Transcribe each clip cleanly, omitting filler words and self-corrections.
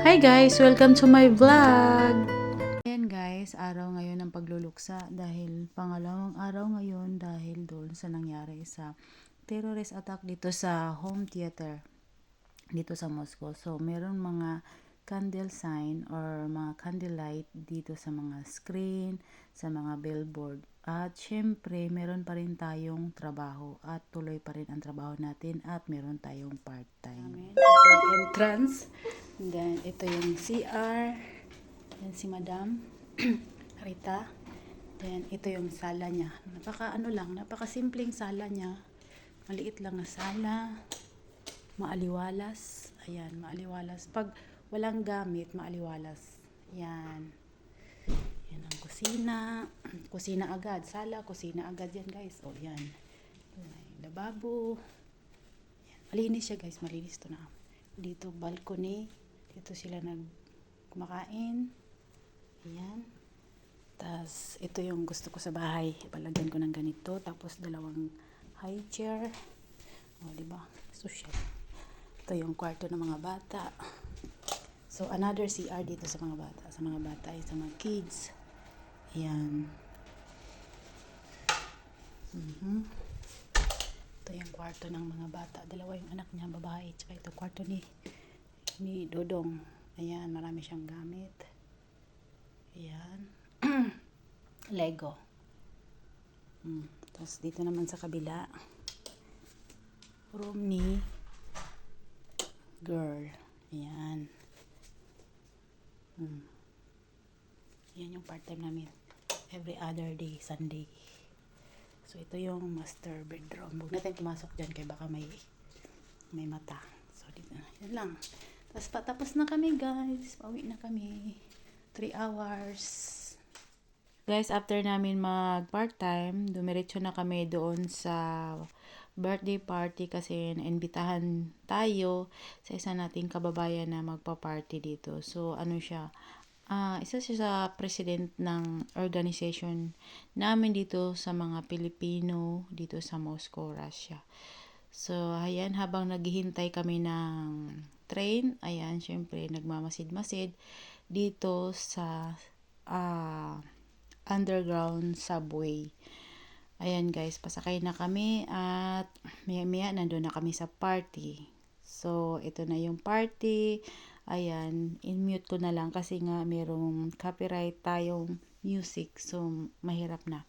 Hi guys! Welcome to my vlog! Ayan guys, araw ngayon ng pagluluksa dahil pangalawang araw ngayon dahil doon sa nangyari sa terrorist attack dito sa home theater dito sa Moscow. So, meron mga candle sign or mga candlelight dito sa mga screen, sa mga billboard. At syempre, meron pa rin tayong trabaho at tuloy pa rin ang trabaho natin at meron tayong part-time. Ito yung entrance. Then, ito yung CR. Then, si Madam Rita. Then, ito yung sala niya. Napaka simpleng sala niya. Maliit lang na sala. Maaliwalas. Ayan, maaliwalas. Pag walang gamit, maaliwalas. Yan. Yan ang kusina. Kusina agad. Sala, kusina agad yan guys. O, yan. Lababo. Yan. Malinis siya guys. Malinis to na. Dito, balcony. Dito sila kumakain. Ayan. Tapos, ito yung gusto ko sa bahay. Palagyan ko ng ganito. Tapos, dalawang high chair. O, diba? Social. Ito yung kwarto ng mga bata. So, another CR dito sa mga bata. Sa mga bata, sa mga kids. Ayan. Ito yung kwarto ng mga bata. Dalawa yung anak niya, babae. Tsaka ito kwarto ni Dodong. Ayan, marami siyang gamit. Ayan. Lego. Tapos dito naman sa kabila, room ni girl. Ayan. Yan yung part-time namin. Every other day, Sunday. So, ito yung master bedroom. Huwag natin pumasok dyan kaya baka may mata. So, dito na. Yan lang. Tapos, patapos na kami, guys. Pauwi na kami. 3 hours. Guys, after namin mag part-time, dumiretso na kami doon sa birthday party kasi naimbitahan tayo sa isa nating kababayan na magpa-party dito. So, ano siya? Isa siya sa president ng organization namin dito sa mga Pilipino dito sa Moscow, Russia. So, ayan, habang naghihintay kami ng train, ayan, syempre, nagmamasid-masid dito sa underground subway. Ayan guys, pasakay na kami at maya-maya nandun na kami sa party. So, ito na yung party. Ayan, in-mute ko na lang kasi nga merong copyright tayong music. So, mahirap na.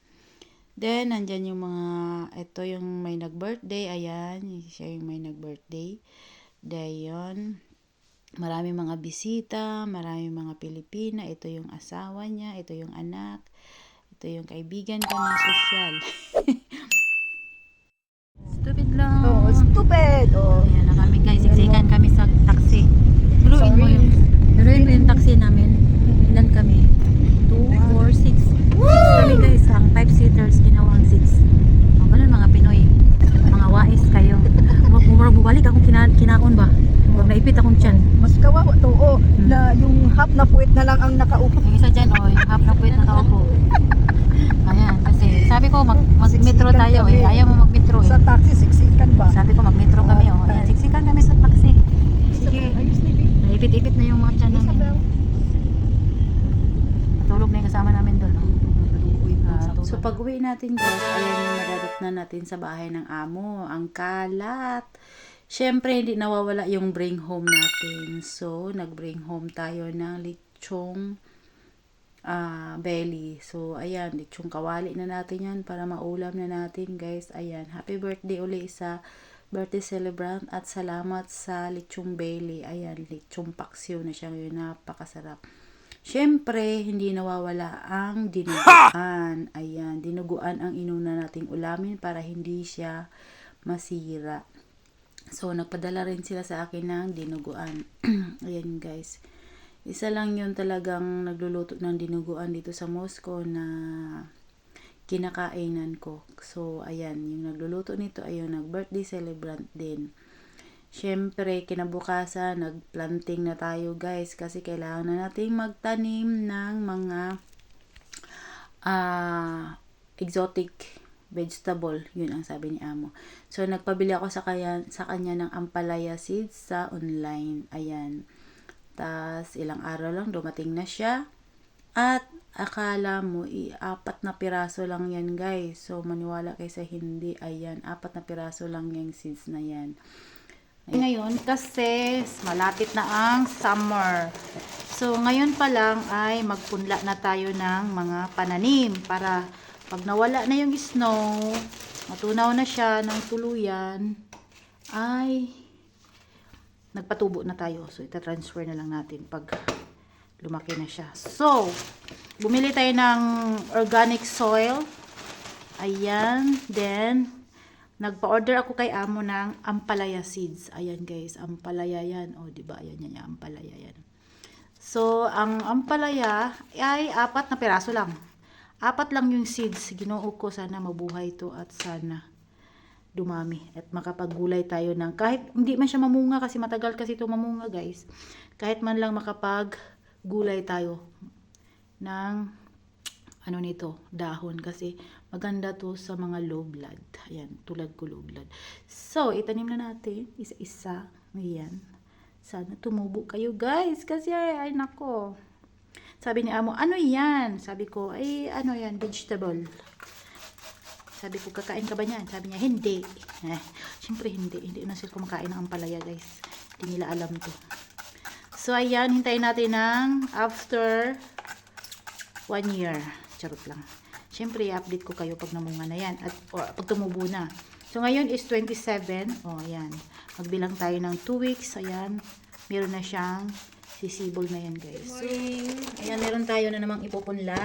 Then, nandyan yung ito yung may nag-birthday. Ayan, siya yung may nag-birthday. Dayon, marami mga bisita, marami mga Pilipina. Ito yung asawa niya, ito yung anak. Ito yung kaibigan ko na sosyal. Stupid lang. Oh, stupid. Oh. Ayan na kami guys. Siksikan kami sa taxi. Turuin mo yung taxi namin. Ilan kami? 2, 4, 6. 6 kami guys. Ang 5 seaters, ginawang 6. Ang ganun mga Pinoy. Mga wais kayo. Bumalik akong kinaon ba? Huwag naipit akong tiyan. Mas kawawa to. Oh, na yung half na puwit na lang ang nakaupo. Yung isa dyan, yung half na puwit na kaupo. Ayan, kasi sabi ko mag-metro tayo eh. Ayaw mo mag-metro eh. Sa taxi, siksikan ba? Sabi ko mag-metro kami oh. Ayan, siksikan kami sa taxi. Sige. Naipit-ipit na yung mga tiyan namin. Tulog na yung kasama namin doon. So pag uwi natin guys, ayan yung madadap na natin sa bahay ng amo. Ang kalat. Syempre hindi nawawala yung bring home natin. So nag-bring home tayo ng lechong belly. So, ayan, lechong kawali na natin yan para maulam na natin, guys. Ayan, happy birthday uli sa birthday celebrant at salamat sa lechong belly. Ayan, lechong paksiw na siya ngayon. Napakasarap. Syempre, hindi nawawala ang dinuguan. Ayan, dinuguan ang inuna nating ulamin para hindi siya masira. So, nagpadala rin sila sa akin ng dinuguan. Ayan, guys. Isa lang yun talagang nagluluto ng dinuguan dito sa Moscow na kinakainan ko. So, ayan, yung nagluluto nito ay yung nag-birthday celebrant din. Siyempre, kinabukasan, nag-planting na tayo guys kasi kailangan na natin magtanim ng mga exotic vegetable. Yun ang sabi ni amo. So, nagpabili ako sa kanya ng ampalaya seeds sa online. Ayan. Tas ilang araw lang dumating na siya. At akala mo, 4 na piraso lang yan guys. So, maniwala kayo sa hindi. Ayan, 4 na piraso lang yung seeds na yan. Ngayon, kasi malapit na ang summer. So, ngayon pa lang ay magpunla na tayo ng mga pananim. Para pag nawala na yung snow, matunaw na siya ng tuluyan, ay nagpatubo na tayo. So, itatransfer na lang natin pag lumaki na siya. So, bumili tayo ng organic soil. Ayan. Then, nagpa-order ako kay amo ng ampalaya seeds. Ayan guys, ampalaya yan. O, diba? Ayan yan, ampalaya yan. So, ang ampalaya ay 4 na piraso lang. 4 lang yung seeds. Ginoo ko, sana mabuhay to at sana dumami at makapaggulay tayo ng kahit hindi man siya mamunga kasi matagal kasi ito mamunga guys, kahit man lang makapaggulay tayo ng ano nito, dahon, kasi maganda to sa mga low blood. Ayan, tulad ko low blood. So, itanim na natin isa-isa. Ayan, sana tumubo kayo guys kasi ay nako, sabi ni amo, ano yan? Sabi ko, ay ano yan, vegetable. Sabi ko, kakain ka ba niyan? Sabi niya, hindi. Siyempre hindi. Hindi na sila kumakain ng ampalaya, guys. Hindi nila alam to. So, ayan. Hintayin natin ng after 1 year. Charot lang. Siyempre, i-update ko kayo pag namunga na yan. At pag tumubo na. So, ngayon is 27. O, ayan. Magbilang tayo ng 2 weeks. Ayan. Meron na siyang sisibol na yan, guys. So, ayan. Meron tayo na namang ipupunla.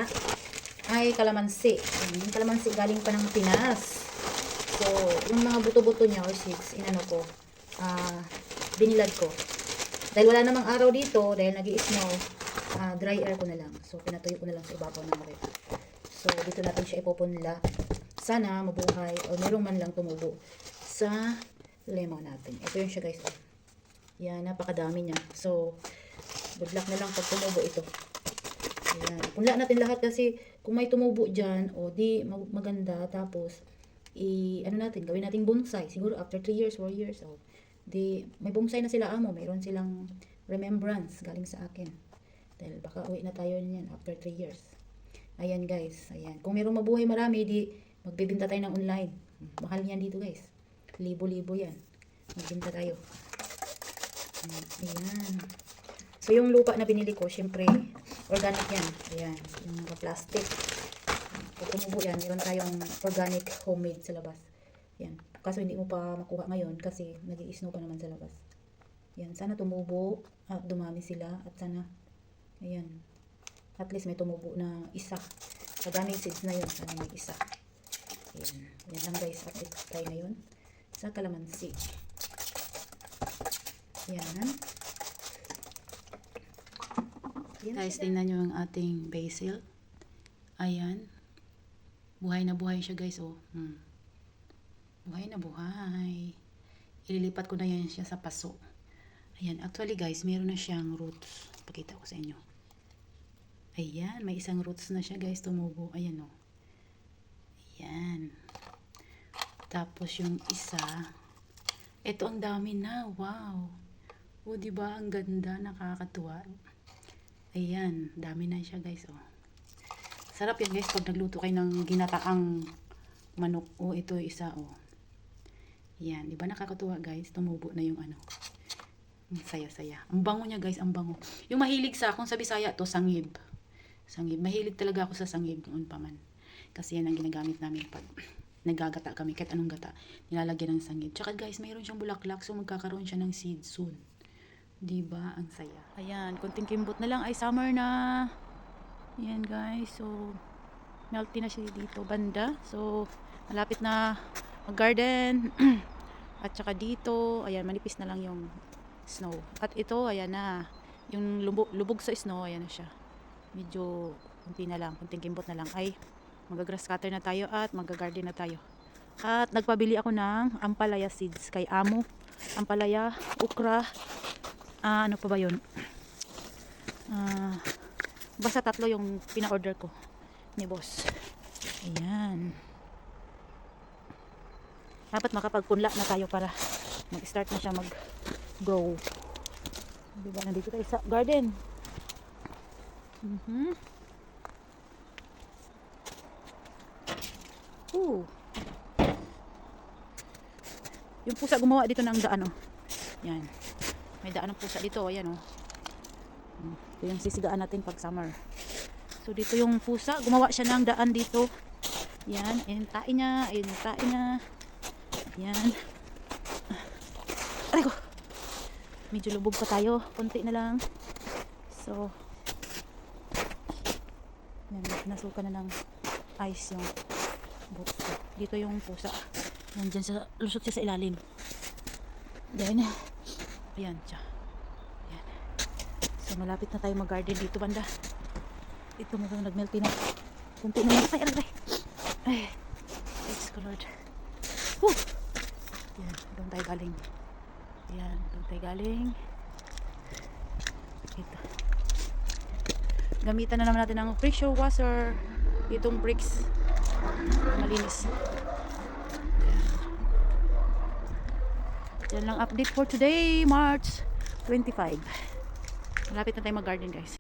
Ay, kalamansi. Yung kalamansi galing pa ng Pinas. So, yung mga buto-buto niya or seeds, inano ko, binilad ko. Dahil wala namang araw dito, dahil nag-i-snow, dry air ko na lang. So, pinatuyo ko na lang sa ibabaw ng rep. So, dito natin siya ipupunla. Sana mabuhay o merong man lang tumubo sa lemon natin. Ito yun siya guys. Oh. Yan, napakadami niya. So, good luck na lang pag tumubo ito. Ayan. Punla natin lahat kasi kung may tumubo dyan, o di maganda, tapos ano natin, gawin natin bonsai. Siguro after 3 years, 4 years, o di may bonsai na sila amo. Mayroon silang remembrance galing sa akin. Dahil baka uwi na tayo niyan after 3 years. Ayan guys, ayan. Kung mayroong mabuhay marami, di magbibinta tayo ng online. Mahal yan dito guys. Libo-libo yan. Magbinta tayo. Ayan. So, yung lupa na binili ko, syempre, organic yan. Ayan, yung plastic. Pag tumubo yan, meron tayong organic homemade sa labas. Ayan. Kaso hindi mo pa makuha ngayon kasi nag-i-snow pa naman sa labas. Ayan, sana tumubo at dumami sila at sana, ayan, at least may tumubo na isa. Sa daming seeds na yun, sana may isa. Ayan. Ayan lang guys, update tayo ngayon sa kalamansi. Ayan. Guys, tingnan nyo yung ating basil. Ayan. Buhay na buhay siya guys, oh. Buhay na buhay. Ililipat ko na yan siya sa paso. Ayan, actually guys, meron na siyang roots. Pakita ko sa inyo. Ayan, may isang roots na siya guys, tumubo. Ayan, oh. Ayan. Tapos yung isa, ito ang dami na. Wow. Oh, diba? Ang ganda, nakakatuwa. Ayan, dami na siya guys, oh. Sarap yan guys pag nagluto kayo ng ginataang manok. Oh, ito yung isa, oh. Ayan, diba nakakatuwa guys? Tumubo na yung ano. Saya-saya. Ang bango niya guys, ang bango. Yung mahilig sa akong sa Bisaya to, sangib. Sangib. Mahilig talaga ako sa sangib noon pa man. Kasi yan ang ginagamit namin pag naggagata kami. Kahit anong gata, nilalagyan ng sangib. Tsaka guys, mayroon siyang bulaklak, so magkakaroon siya ng seed soon. Diba? Ang saya. Ayan, konting kimbot na lang ay summer na. Ayan guys, so melty na siya dito banda. So, malapit na mag-garden. At saka dito, ayan, manipis na lang yung snow. At ito, ayan na. Yung lubog sa snow, ayan na siya. Medyo, kunti na lang, kunting kimbot na lang. Ay, mag-grass cutter na tayo at mag-garden na tayo. At nagpabili ako ng ampalaya seeds kay amo. Ampalaya, okra, ano pa ba yun? Basta 3 yung pina-order ko ni boss. Ayan. Dapat makapagpunla na tayo para mag-start na siya mag-grow. Diba, nandito tayo sa garden. Ooh. Yung pusa gumawa dito ng daan, oh. Yan. May daan ng pusa dito, ayan, oh. Ito yung sisigaan natin pag summer. So, dito yung pusa. Gumawa siya ng daan dito. Yan. Ayun yung tae niya. Ayun yung tae niya. Yan. Aray ko. Medyo lubog pa tayo. Konti na lang. So, yan. Nasuka na ng ice yung boots ko. Dito yung pusa. Nandyan sa, lusot siya sa ilalim. Then, ayan siya. Ayan. So, malapit na tayo mag-garden dito, banda. Ito mo nag-melty na. Kunti na lang. Ay, aray. Ay. Thanks ko, Lord. Woo! Ayan, doon tayo galing. Ayan, doon tayo galing. Ito. Gamitan na naman natin ng pressure washer. Itong bricks. Malinis. Yan lang update for today, March 25. Malapit na tayo mag-garden, guys.